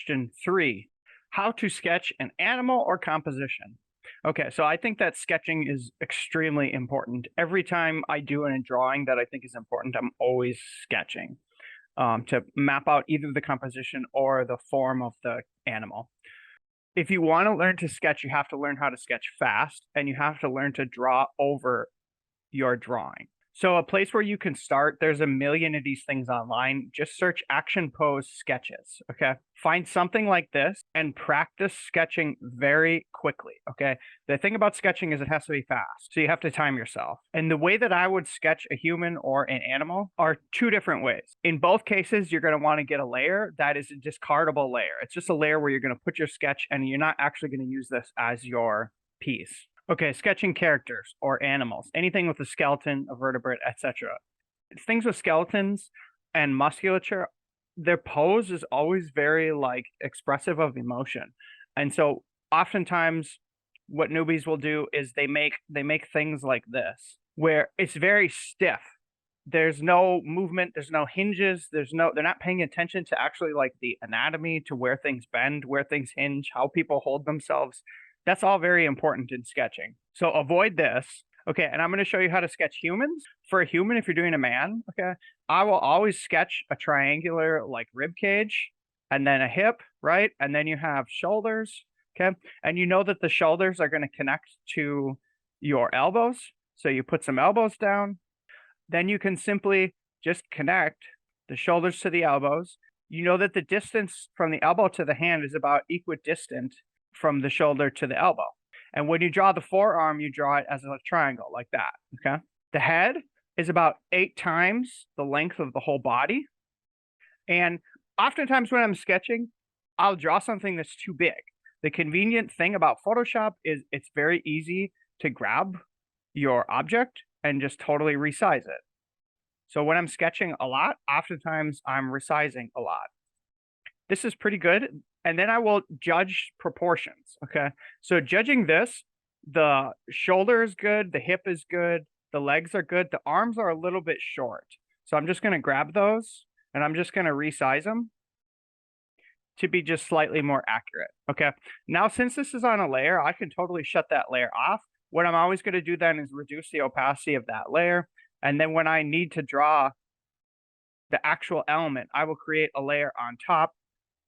Question 3, how to sketch an animal or composition. Okay, so I think that sketching is extremely important. Every time I do a drawing that I think is important, I'm always sketching to map out either the composition or the form of the animal. If you want to learn to sketch, you have to learn how to sketch fast, and you have to learn to draw over your drawing. So a place where you can start, there's a million of these things online. Just search action pose sketches, okay? Find something like this and practice sketching very quickly, okay? The thing about sketching is it has to be fast, so you have to time yourself. And the way that I would sketch a human or an animal are two different ways. In both cases, you're gonna wanna get a layer that is a discardable layer. It's just a layer where you're gonna put your sketch and you're not actually gonna use this as your piece. Okay, sketching characters or animals, anything with a skeleton, a vertebrate, etc. Things with skeletons and musculature, their pose is always very expressive of emotion. And so oftentimes what newbies will do is they make things like this, where it's very stiff. There's no movement, there's no hinges, they're not paying attention to actually the anatomy, to where things bend, where things hinge, how people hold themselves. That's all very important in sketching. So avoid this. Okay, and I'm going to show you how to sketch humans. For a human, if you're doing a man, okay, I will always sketch a triangular rib cage, and then a hip, right? And then you have shoulders, okay? And you know that the shoulders are going to connect to your elbows. So you put some elbows down. Then you can simply just connect the shoulders to the elbows. You know that the distance from the elbow to the hand is about equidistant from the shoulder to the elbow. And when you draw the forearm, you draw it as a triangle like that, okay? The head is about 8 times the length of the whole body. And oftentimes when I'm sketching, I'll draw something that's too big. The convenient thing about Photoshop is it's very easy to grab your object and just totally resize it. So when I'm sketching a lot, oftentimes I'm resizing a lot. This is pretty good. And then I will judge proportions, okay? So judging this, the shoulder is good, the hip is good, the legs are good, the arms are a little bit short. So I'm just gonna grab those and I'm just gonna resize them to be just slightly more accurate, okay? Now, since this is on a layer, I can totally shut that layer off. What I'm always gonna do then is reduce the opacity of that layer. And then when I need to draw the actual element, I will create a layer on top,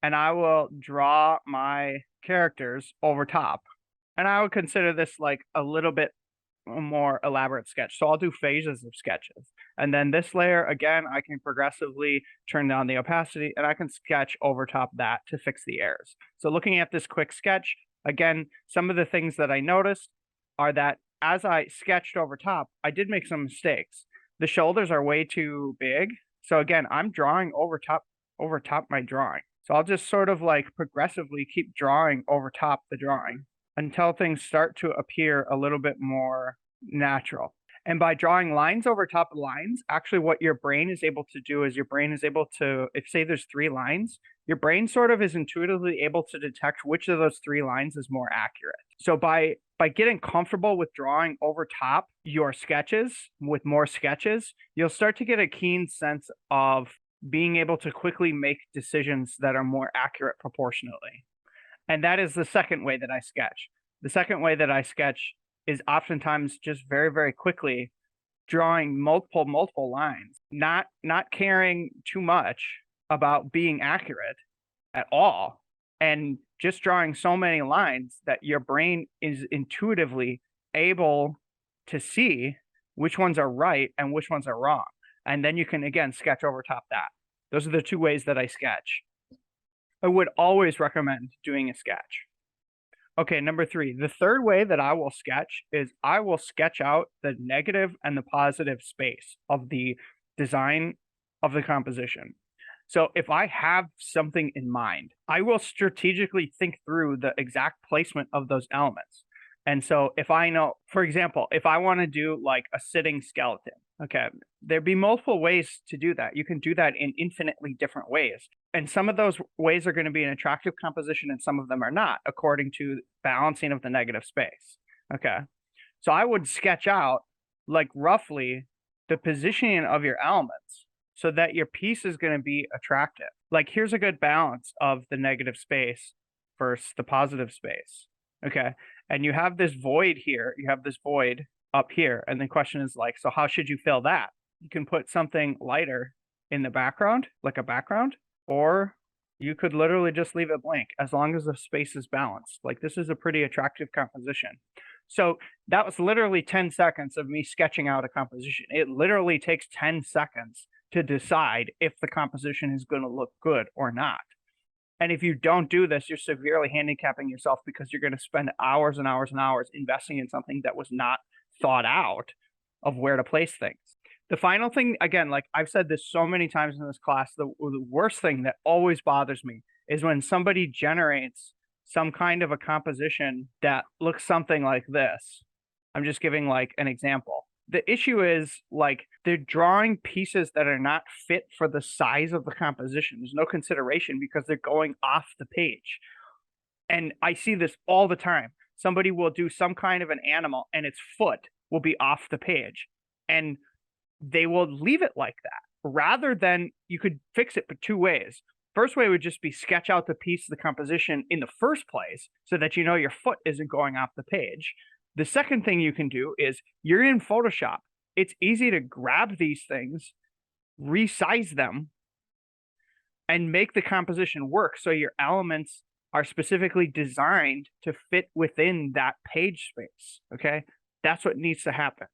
and I will draw my characters over top. And I would consider this a little bit more elaborate sketch. So I'll do phases of sketches. And then this layer, again, I can progressively turn down the opacity and I can sketch over top that to fix the errors. So looking at this quick sketch, again, some of the things that I noticed are that as I sketched over top, I did make some mistakes. The shoulders are way too big. So again, I'm drawing over top my drawing. So I'll just sort of progressively keep drawing over top the drawing until things start to appear a little bit more natural. And by drawing lines over top of lines, actually what your brain is able to do is your brain is able to, if say there's 3 lines, your brain sort of is intuitively able to detect which of those 3 lines is more accurate. So by getting comfortable with drawing over top your sketches with more sketches, you'll start to get a keen sense of being able to quickly make decisions that are more accurate proportionally. And that is the second way that I sketch. The second way that I sketch is oftentimes just very, very quickly drawing multiple lines, not caring too much about being accurate at all, and just drawing so many lines that your brain is intuitively able to see which ones are right and which ones are wrong. And then you can, again, sketch over top that. Those are the 2 ways that I sketch. I would always recommend doing a sketch. Okay, number 3. The third way that I will sketch is I will sketch out the negative and the positive space of the design of the composition. So if I have something in mind, I will strategically think through the exact placement of those elements. And so if I know, for example, if I want to do a sitting skeleton, okay, there'd be multiple ways to do that. You can do that in infinitely different ways. And some of those ways are going to be an attractive composition and some of them are not, according to balancing of the negative space. Okay. So I would sketch out roughly the positioning of your elements so that your piece is going to be attractive. like here's a good balance of the negative space versus the positive space. Okay. And you have this void here, you have this void up here. And the question is like, so how should you fill that? You can put something lighter in the background, like a background, or you could literally just leave it blank as long as the space is balanced. Like this is a pretty attractive composition. So that was literally 10 seconds of me sketching out a composition. It literally takes 10 seconds to decide if the composition is going to look good or not. And if you don't do this, you're severely handicapping yourself because you're going to spend hours and hours and hours investing in something that was not thought out of where to place things. The final thing, again, like I've said this so many times in this class, the worst thing that always bothers me is when somebody generates some kind of a composition that looks something like this. I'm just giving like an example. The issue is like they're drawing pieces that are not fit for the size of the composition. There's no consideration because they're going off the page. And I see this all the time. Somebody will do some kind of an animal and its foot will be off the page. And they will leave it like that rather than you could fix it but two ways. First way would just be sketch out the piece of the composition in the first place so that you know your foot isn't going off the page. The second thing you can do is you're in Photoshop. It's easy to grab these things, resize them, and make the composition work so your elements are specifically designed to fit within that page space, okay? That's what needs to happen.